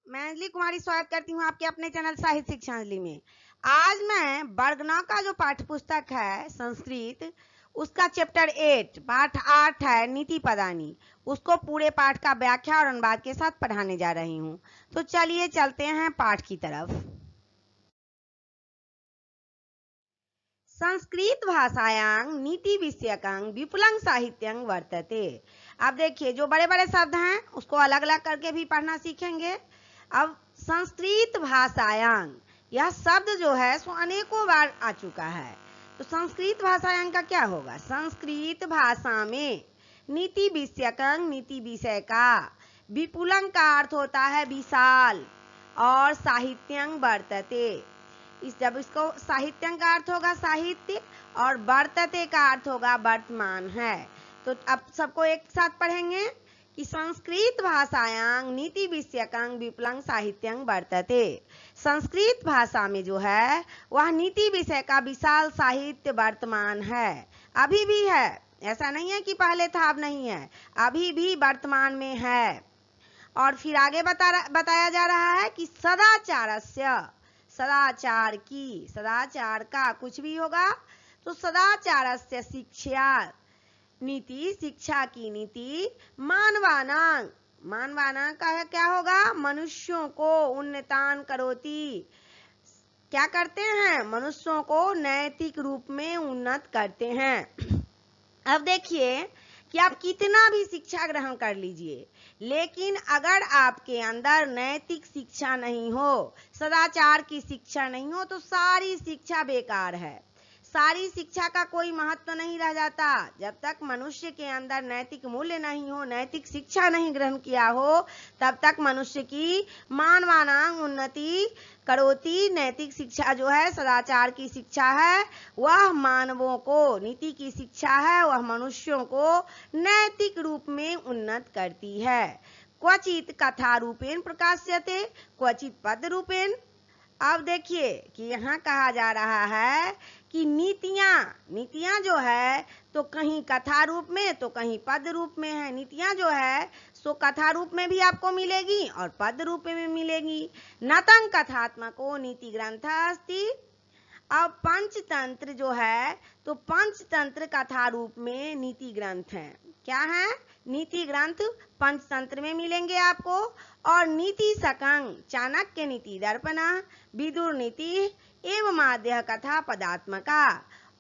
मैं अंजलि कुमारी स्वागत करती हूँ आपके अपने चैनल साहित्य शिक्षा अंजलि में। आज मैं वर्ग 9 का जो पाठ्य पुस्तक है संस्कृत, उसका चैप्टर 8 पाठ 8 है नीति पदानी, उसको पूरे पाठ का व्याख्या और अनुवाद के साथ पढ़ाने जा रही हूँ। तो चलिए चलते हैं पाठ की तरफ। संस्कृत भाषायां नीति विषयकं विपुलं साहित्यं वर्तते। अब देखिए, जो बड़े बड़े शब्द हैं उसको अलग अलग करके भी पढ़ना सीखेंगे। अब संस्कृत भाषायां, यह शब्द जो है सो अनेकों बार आ चुका है। तो संस्कृत भाषायां का क्या होगा? संस्कृत भाषा में नीति विषयकं, नीति विषय का, विपुलं का अर्थ होता है विशाल, और साहित्यं वर्तते, जब इसको साहित्यं का अर्थ होगा साहित्य, और वर्तते का अर्थ होगा वर्तमान है। तो अब सबको एक साथ पढ़ेंगे कि संस्कृत भाषायां नीति विषयकं विपुलं साहित्यं वर्तते। संस्कृत भाषा में जो है वह नीति विषय का विशाल साहित्य वर्तमान है, अभी भी है। ऐसा नहीं है कि पहले था अब नहीं है, अभी भी वर्तमान में है। और फिर आगे बताया जा रहा है कि सदाचारस्य, सदाचार की, सदाचार का कुछ भी होगा तो सदाचारस्य शिक्षा नीति, शिक्षा की नीति, मानवानां, मानवानां का क्या होगा? मनुष्यों को उन्नतान करोति, क्या करते हैं? मनुष्यों को नैतिक रूप में उन्नत करते हैं। अब देखिए कि आप कितना भी शिक्षा ग्रहण कर लीजिए, लेकिन अगर आपके अंदर नैतिक शिक्षा नहीं हो, सदाचार की शिक्षा नहीं हो, तो सारी शिक्षा बेकार है। सारी शिक्षा का कोई महत्व नहीं रह जाता। जब तक मनुष्य के अंदर नैतिक मूल्य नहीं हो, नैतिक शिक्षा नहीं ग्रहण किया हो, तब तक मनुष्य की मानवानां उन्नति करोति, नैतिक शिक्षा जो है, सदाचार की शिक्षा है, वह मानवों को, नीति की शिक्षा है, वह मनुष्यों को नैतिक रूप में उन्नत करती है। क्वचित कथा रूपेण प्रकाश्यते, क्वचित पद रूपेण। अब देखिए कि यहाँ कहा जा रहा है कि नीतियां जो है तो कहीं कथा रूप में तो कहीं पद रूप में है। नीतियां जो है सो कथा रूप में भी आपको मिलेगी और पद रूप में मिलेगी। नतं कथात्मको नीति ग्रंथ अस्ति। अब पंचतंत्र जो है तो पंचतंत्र कथा रूप में नीति ग्रंथ है। क्या है? नीति ग्रंथ पंचतंत्र में मिलेंगे आपको। और नीति सकं चाणक्य नीति दर्पण, विदुर नीति एवं माध्य कथा पदात्मका।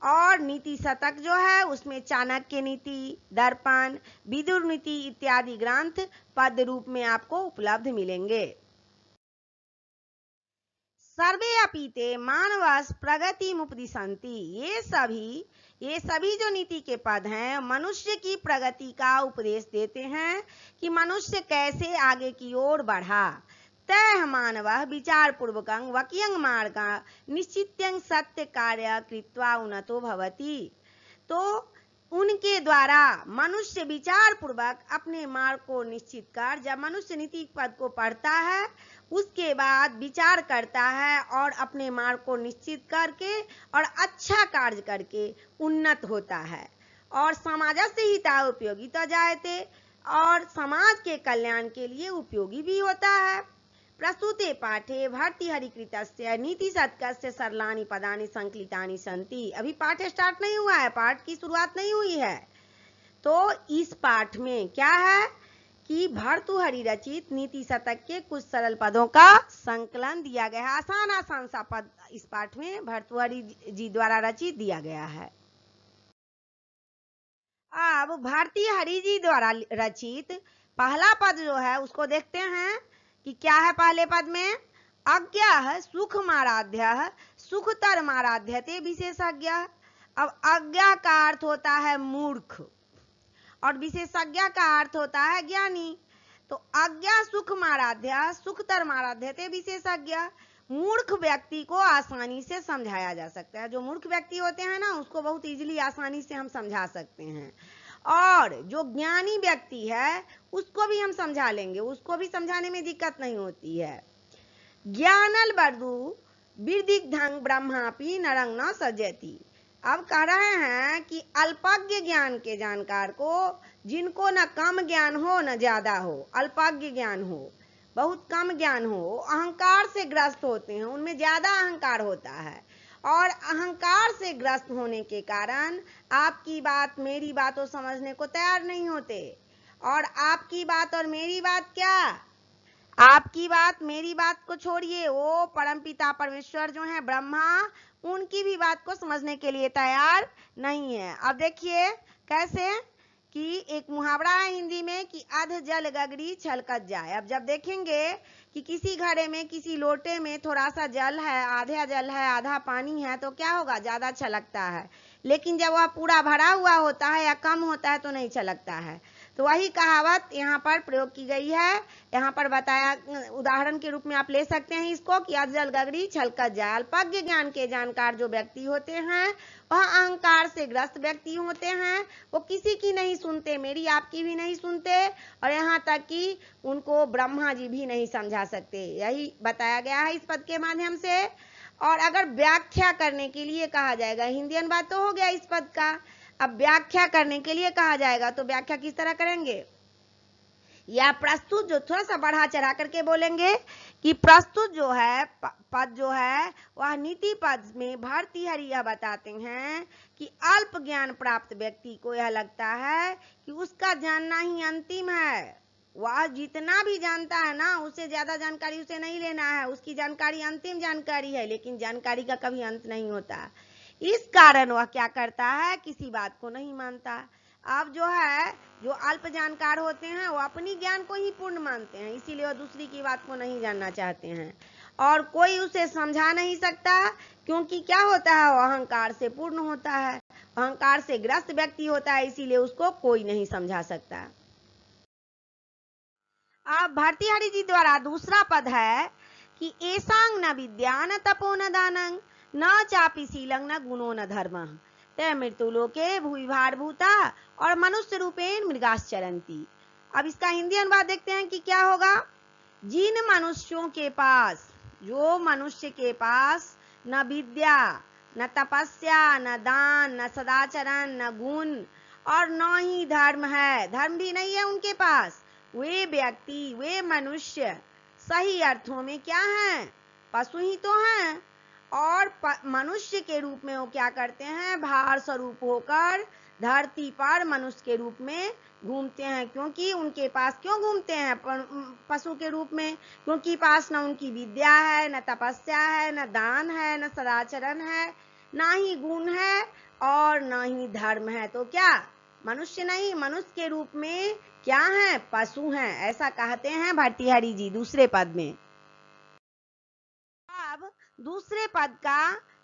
और नीति शतक जो है उसमें चाणक्य नीति, दर्पण, विदुर नीति इत्यादि ग्रंथ पद रूप में आपको उपलब्ध मिलेंगे। सर्वे अपि ते मानवस् प्रगतिमुपदिशन्ति। ये सभी जो नीति के पद हैं मनुष्य की प्रगति का उपदेश देते हैं कि मनुष्य कैसे आगे की ओर बढ़ा। तैः मानवः विचार पूर्वकं वक्यं मार्गं निश्चित्यं सत्य कार्य कृत्वा उन्नतो भवति। तो उनके द्वारा मनुष्य विचार पूर्वक अपने मार्ग को निश्चित कर, जब मनुष्य नीति पद को पढ़ता है उसके बाद विचार करता है और अपने मार्ग को निश्चित करके और अच्छा कार्य करके उन्नत होता है। और समाजस्य हिता उपयोगिता जायते, और समाज के कल्याण के लिए उपयोगी भी होता है। प्रस्तुते पाठे भर्तृहरिकृतस्य नीति शतकस्य सरलानि पदानि संकलितानि सन्ति। अभी पाठ स्टार्ट नहीं हुआ है, पाठ की शुरुआत नहीं हुई है। तो इस पाठ में क्या है कि भर्तृहरि रचित नीति शतक के कुछ सरल पदों का संकलन दिया गया है। आसान सा पद इस पाठ में भर्तृहरि जी द्वारा रचित दिया गया है। अब भर्तृहरि जी द्वारा रचित पहला पद जो है उसको देखते हैं कि क्या है पहले पद में। अज्ञः सुखमाराध्यः सुखतरमाराध्यते विशेषज्ञ। अब अज्ञा का अर्थ होता है मूर्ख और विशेषज्ञ का अर्थ होता है ज्ञानी। तो अज्ञा सुखमाराध्य सुखतरमाराध्यते विशेषज्ञ। मूर्ख व्यक्ति को आसानी से समझाया जा सकता है। जो मूर्ख व्यक्ति होते हैं ना उसको बहुत इजीली आसानी से हम समझा सकते हैं। और जो ज्ञानी व्यक्ति है उसको भी हम समझा लेंगे, उसको भी समझाने में दिक्कत नहीं होती है। ज्ञानल बर्दु विदिग्धं ब्रह्मापि नरं न सजति। अब कह रहे हैं कि अल्पज्ञ ज्ञान के जानकार को, जिनको न कम ज्ञान हो न ज्यादा हो, अल्पज्ञ ज्ञान हो, बहुत कम ज्ञान हो, अहंकार से ग्रस्त होते हैं, उनमें ज्यादा अहंकार होता है और अहंकार से ग्रस्त होने के कारण आपकी बात मेरी बातों समझने को तैयार नहीं होते। और आपकी बात और मेरी बात क्या, आपकी बात मेरी बात को छोड़िए, वो परमपिता परमेश्वर जो है ब्रह्मा, उनकी भी बात को समझने के लिए तैयार नहीं है। अब देखिए कैसे कि एक मुहावरा है हिंदी में कि अध जल गगरी छलकत जाए। अब जब देखेंगे कि किसी घड़े में किसी लोटे में थोड़ा सा जल है, आधा जल है आधा पानी है, तो क्या होगा, ज्यादा छलकता है। लेकिन जब वह पूरा भरा हुआ होता है या कम होता है तो नहीं छलकता है। तो वही कहावत यहाँ पर प्रयोग की गई है। यहाँ पर बताया, उदाहरण के रूप में आप ले सकते हैं इसको कि अध जल गगरी छलकत जाए। अल्पज्ञ ज्ञान के जानकार जो व्यक्ति होते हैं वह अहंकार से ग्रस्त व्यक्ति होते हैं। वो किसी की नहीं सुनते, मेरी आपकी भी नहीं सुनते, और यहाँ तक कि उनको ब्रह्मा जी भी नहीं समझा सकते। यही बताया गया है इस पद के माध्यम से। और अगर व्याख्या करने के लिए कहा जाएगा, हिंदी अनुवाद तो हो गया इस पद का, अब व्याख्या करने के लिए कहा जाएगा तो व्याख्या किस तरह करेंगे, या प्रस्तुत जो थोड़ा सा बढ़ा चढ़ा करके बोलेंगे कि प्रस्तुत जो है पद जो है वह नीति पद में भर्तृहरि यह बताते हैं कि अल्प ज्ञान प्राप्त व्यक्ति को यह लगता है कि उसका जानना ही अंतिम है। वह जितना भी जानता है ना, उससे ज्यादा जानकारी उसे नहीं लेना है, उसकी जानकारी अंतिम जानकारी है, लेकिन जानकारी का कभी अंत नहीं होता। इस कारण वह क्या करता है, किसी बात को नहीं मानता। अब जो है, जो अल्प जानकार होते हैं वो अपनी ज्ञान को ही पूर्ण मानते हैं, इसीलिए वो दूसरी की बात को नहीं जानना चाहते हैं और कोई उसे समझा नहीं सकता, क्योंकि क्या होता है, वो अहंकार से पूर्ण होता है, अहंकार से ग्रस्त व्यक्ति होता है, इसीलिए उसको कोई नहीं समझा सकता। अब भर्तृहरि जी द्वारा दूसरा पद है कि एसांग न विद्या न तपो न दानंग न चापि शीलं न गुणो न धर्म ते मृत्युलोके भूविभार भूता और मनुष्य रूपेण मृगाश्चरन्ति। अब इसका हिंदी अनुवाद देखते हैं कि क्या होगा। जिन मनुष्यों के पास, जो मनुष्य के पास न विद्या न तपस्या न दान न सदाचरण न गुण और न ही धर्म है, धर्म भी नहीं है उनके पास, वे व्यक्ति, वे मनुष्य सही अर्थों में क्या हैं, पशु ही तो हैं। और मनुष्य के रूप में वो क्या करते हैं, भार स्वरूप होकर धरती पर मनुष्य के रूप में घूमते हैं। क्योंकि उनके पास क्यों घूमते हैं पशु के रूप में, क्योंकि पास न उनकी विद्या है, न तपस्या है, न दान है, न सदाचरण है, न ही गुण है और न ही धर्म है। तो क्या मनुष्य नहीं, मनुष्य के रूप में क्या है, पशु हैं, ऐसा कहते हैं भर्तृहरि जी दूसरे पद में। अब दूसरे पद का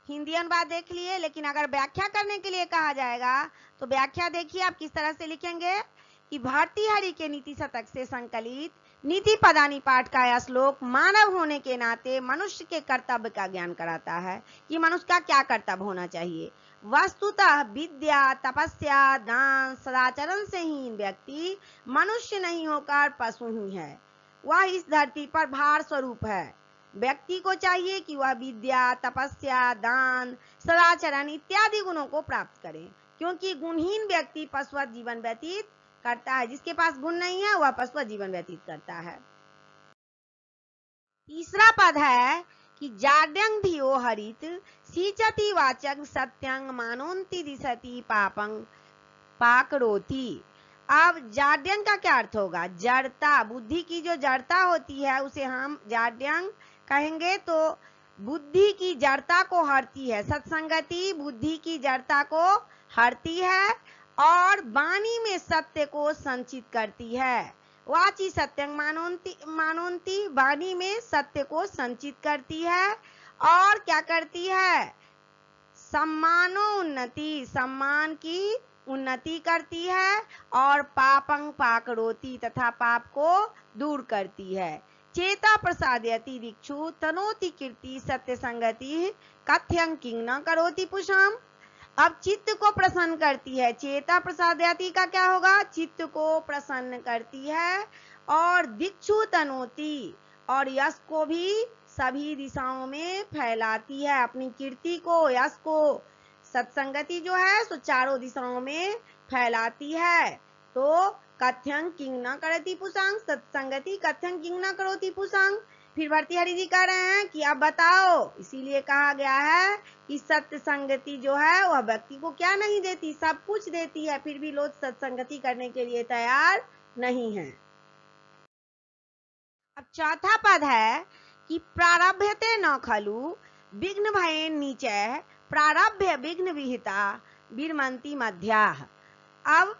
हिंदी अनुवाद देख लिए, लेकिन अगर व्याख्या करने के लिए कहा जाएगा तो व्याख्या देखिए आप किस तरह से लिखेंगे कि भर्तृहरि के नीति शतक से संकलित नीति पदानी पाठ का यह श्लोक मानव होने के नाते मनुष्य के कर्तव्य का ज्ञान कराता है कि मनुष्य का क्या कर्तव्य होना चाहिए। वस्तुतः विद्या तपस्या दान सदाचरण से ही व्यक्ति मनुष्य नहीं होकर पशु ही है, वह इस धरती पर भार स्वरूप है। व्यक्ति को चाहिए कि वह विद्या तपस्या दान सदाचरण इत्यादि गुणों को प्राप्त करे, क्योंकि गुणहीन व्यक्ति पशुवत जीवन व्यतीत करता है, जिसके पास गुण नहीं है वह पशुवत जीवन व्यतीत करता है। तीसरा पद है कि जाड्यंग धियो हरित सीचति वाचक सत्यंग मानोन्ति दिशति पापंग पाकरोति। अब जाड्यंग का क्या अर्थ होगा, जड़ता, बुद्धि की जो जड़ता होती है उसे हम जाड्यंग कहेंगे। तो बुद्धि की जड़ता को हरती है, सत्संगति बुद्धि की जड़ता को हरती है और वाणी में सत्य को संचित करती है। वाची सत्यंग मानोन्ति, वाणी में सत्य को संचित करती है और क्या करती है, सम्मानोन्नति, सम्मान की उन्नति करती है और पापंग पाकरोति, तथा पाप को दूर करती है। चेता प्रसादयति दिक्षु तनोति कीर्ति सत्य संगति कथ्यं किंग न करोति पुषाम। अब चित्त को प्रसन्न करती है, चेता प्रसादयति का क्या होगा, चित्त को प्रसन्न करती है और दिक्षु तनोति, और यश को भी सभी दिशाओं में फैलाती है, अपनी कीर्ति को यश को सत्संगति जो है सो चारों दिशाओं में फैलाती है। तो कथ्यं किंग न करती पुसांग, सत्संगति कथ्यं किंग न करोति पुसांग। फिर भर्तृहरि जी कह रहे हैं कि अब बताओ, इसीलिए कहा गया है कि सत्य संगति जो है वह व्यक्ति को क्या नहीं देती, सब कुछ देती है, फिर भी लोग सत्संगति करने के लिए तैयार नहीं है। अब चौथा पद है कि प्रारभ्यते न खलु विघ्न भयेन नीचैः, प्रारभ्य विघ्न विहिता विरमन्ति मध्याः। अब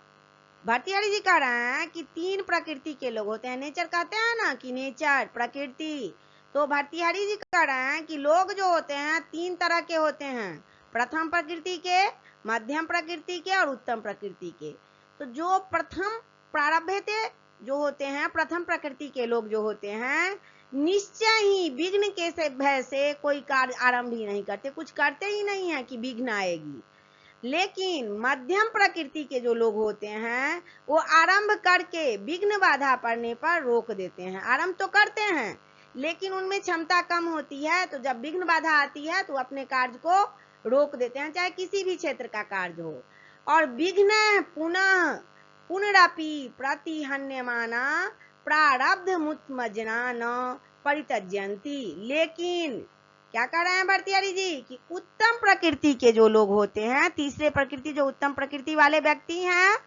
भर्तृहरि जी कह रहे हैं कि तीन प्रकृति के लोग होते हैं। नेचर कहते हैं ना कि नेचर प्रकृति, तो भर्तृहरि जी कह रहे हैं कि लोग जो होते हैं तीन तरह के होते हैं, प्रथम प्रकृति के, मध्यम प्रकृति के और उत्तम प्रकृति के। तो जो प्रथम प्रारब्धते जो होते हैं, प्रथम प्रकृति के लोग जो होते हैं, निश्चय ही विघ्न के भय से कोई कार्य आरंभ ही नहीं करते, कुछ करते ही नहीं है कि विघ्न आएगी। लेकिन मध्यम प्रकृति के जो लोग होते हैं वो आरंभ करके विघ्न बाधा पड़ने पर रोक देते हैं। आरंभ तो करते हैं लेकिन उनमें क्षमता कम होती है, तो जब विघ्न बाधा आती है तो अपने कार्य को रोक देते हैं, चाहे किसी भी क्षेत्र का कार्य हो। और विघ्न पुनः पुनरपि प्रतिहन्यमाना प्रारब्ध मुत्मजना न परित्यज्यन्ति। लेकिन क्या कह रहे हैं भर्तृहरि जी कि उत्तम प्रकृति के जो लोग होते हैं, तीसरे प्रकृति जो उत्तम प्रकृति वाले व्यक्ति हैं,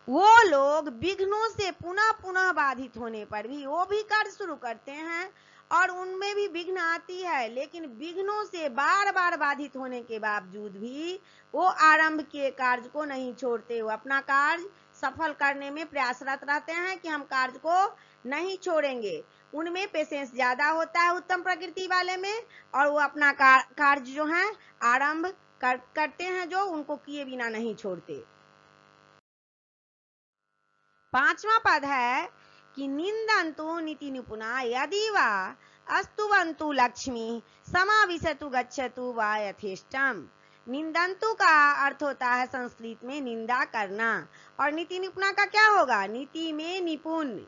वो लोग विघ्नों से पुनः पुनः बाधित होने पर भी वो भी कार्य शुरू करते हैं और उनमें भी विघ्न आती है, लेकिन विघ्नों से बार बार बाधित होने के बावजूद भी वो आरंभ किए कार्य को नहीं छोड़ते। वो अपना कार्य सफल करने में प्रयासरत रहते हैं कि हम कार्य को नहीं छोड़ेंगे। उनमें पेशेंस ज्यादा होता है उत्तम प्रकृति वाले में, और वो अपना कार्य जो है आरंभ करते हैं, जो उनको किए बिना नहीं छोड़ते। पांचवा पद है कि निंदन्तु नीति निपुणा यदि वा अस्तुवन्तु लक्ष्मी समाविशतु गच्छतु वा यथेष्टम। निंदन्तु का अर्थ होता है संस्कृत में निंदा करना, और नीति निपुणा का क्या होगा, नीति में निपुण।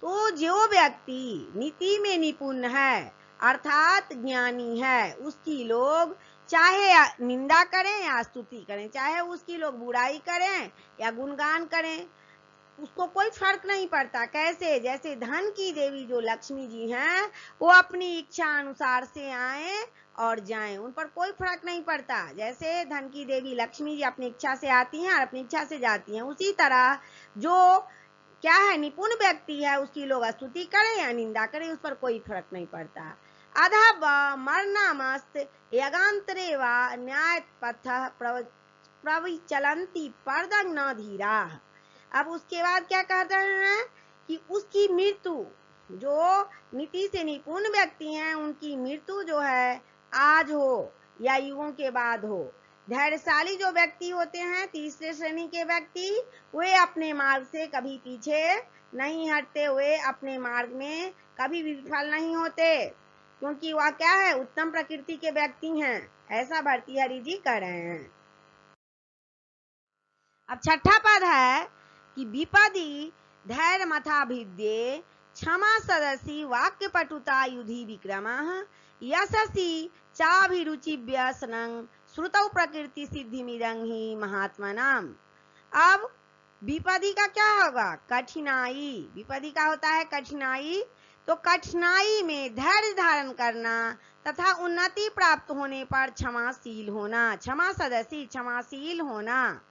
तो जो व्यक्ति नीति में निपुण है अर्थात ज्ञानी है, उसकी लोग चाहे निंदा करें या स्तुति करें, चाहे उसकी लोग बुराई करें या गुणगान करें, उसको कोई फर्क नहीं पड़ता। कैसे, जैसे धन की देवी जो लक्ष्मी जी हैं वो अपनी इच्छा अनुसार से आए और जाएं, उन पर कोई फर्क नहीं पड़ता। जैसे धन की देवी लक्ष्मी जी अपनी इच्छा से आती हैं और अपनी इच्छा से जाती हैं, उसी तरह जो क्या है निपुण व्यक्ति है उसकी लोग स्तुति करें या निंदा करें, उस पर कोई फर्क नहीं पड़ता। अधा व मरणामस्त यगांतरे व न्याय पथ प्रविचलन्ति परदं न धीरा। अब उसके बाद क्या कह रहे हैं कि उसकी मृत्यु, जो नीति से निपुण व्यक्ति हैं उनकी मृत्यु जो है आज हो या युगों के बाद हो। धैर्यशाली जो व्यक्ति होते हैं तीसरे श्रेणी के व्यक्ति, वे अपने मार्ग से कभी पीछे नहीं हटते, वे अपने मार्ग में कभी भी विफल नहीं होते, क्योंकि वह क्या है उत्तम प्रकृति के व्यक्ति हैं, ऐसा भर्तृहरि जी कह रहे हैं। अब छठा पद है कि विपदी धैर्य मथाभिद्ये क्षमा सदसी वाक्य पटुता युधि विक्रमः यशसी चाभिरुचि व्यसनं श्रुतौ प्रकृति सिद्धि मिदं ही महात्मनाम। अब विपदी का क्या होगा, कठिनाई। विपदी का होता है कठिनाई, तो कठिनाई में धैर्य धारण करना तथा उन्नति प्राप्त होने पर क्षमाशील होना, क्षमा सदसी क्षमाशील होना,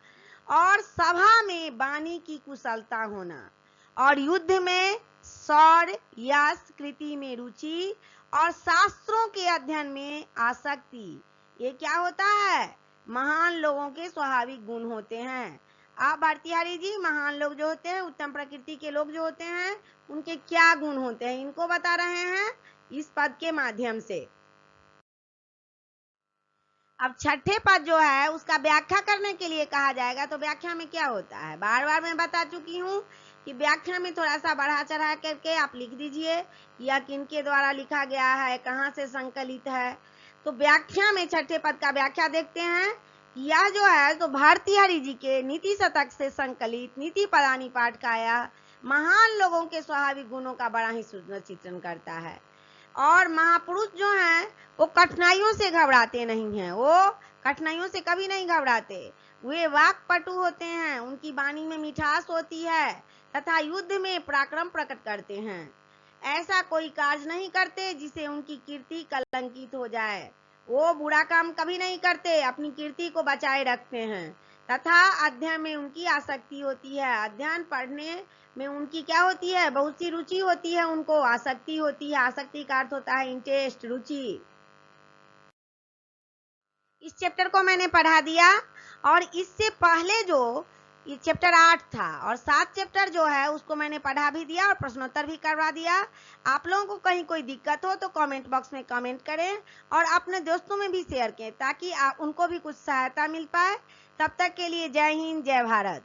और सभा में वाणी की कुशलता होना, और युद्ध में शौर्य यश कृति में रुचि और शास्त्रों के अध्ययन में आसक्ति। ये क्या होता है, महान लोगों के स्वाभाविक गुण होते हैं। आप भर्तृहरि जी महान लोग जो होते हैं, उत्तम प्रकृति के लोग जो होते हैं, उनके क्या गुण होते हैं इनको बता रहे हैं इस पद के माध्यम से। अब छठे पद जो है उसका व्याख्या करने के लिए कहा जाएगा, तो व्याख्या में क्या होता है बार बार मैं बता चुकी हूँ कि व्याख्या में थोड़ा सा बढ़ा चढ़ा करके आप लिख दीजिए या किनके द्वारा लिखा गया है, कहाँ से संकलित है। तो व्याख्या में छठे पद का व्याख्या देखते हैं। यह जो है तो भर्तृहरि जी के नीति शतक से संकलित नीति पदानी पाठ का यह महान लोगों के स्वाभाविक गुणों का बड़ा ही सुंदर चित्रण करता है। और महापुरुष जो हैं वो कठिनाइयों से घबराते नहीं हैं, वो कठिनाइयों से कभी नहीं घबराते, वे वाक्पटु होते हैं, उनकी वाणी में मिठास होती है, तथा युद्ध में पराक्रम प्रकट करते हैं। ऐसा कोई कार्य नहीं करते जिसे उनकी कीर्ति कलंकित हो जाए। वो बुरा काम कभी नहीं करते, अपनी कीर्ति को बचाए रखते हैं। तथा अध्ययन में उनकी आसक्ति होती है। अध्ययन पढ़ने में उनकी क्या होती है? बहुत सी रुचि होती है, उनको आसक्ति होती है। आसक्ति का अर्थ होता है इंटरेस्ट, रुचि। इस चैप्टर को मैंने पढ़ा दिया, और इससे पहले जो ये चैप्टर 8 था और 7 चैप्टर जो है उसको मैंने पढ़ा भी दिया और प्रश्नोत्तर भी करवा दिया। आप लोगों को कहीं कोई दिक्कत हो तो कमेंट बॉक्स में कमेंट करें और अपने दोस्तों में भी शेयर करें, ताकि उनको भी कुछ सहायता मिल पाए। तब तक के लिए जय हिंद, जय भारत।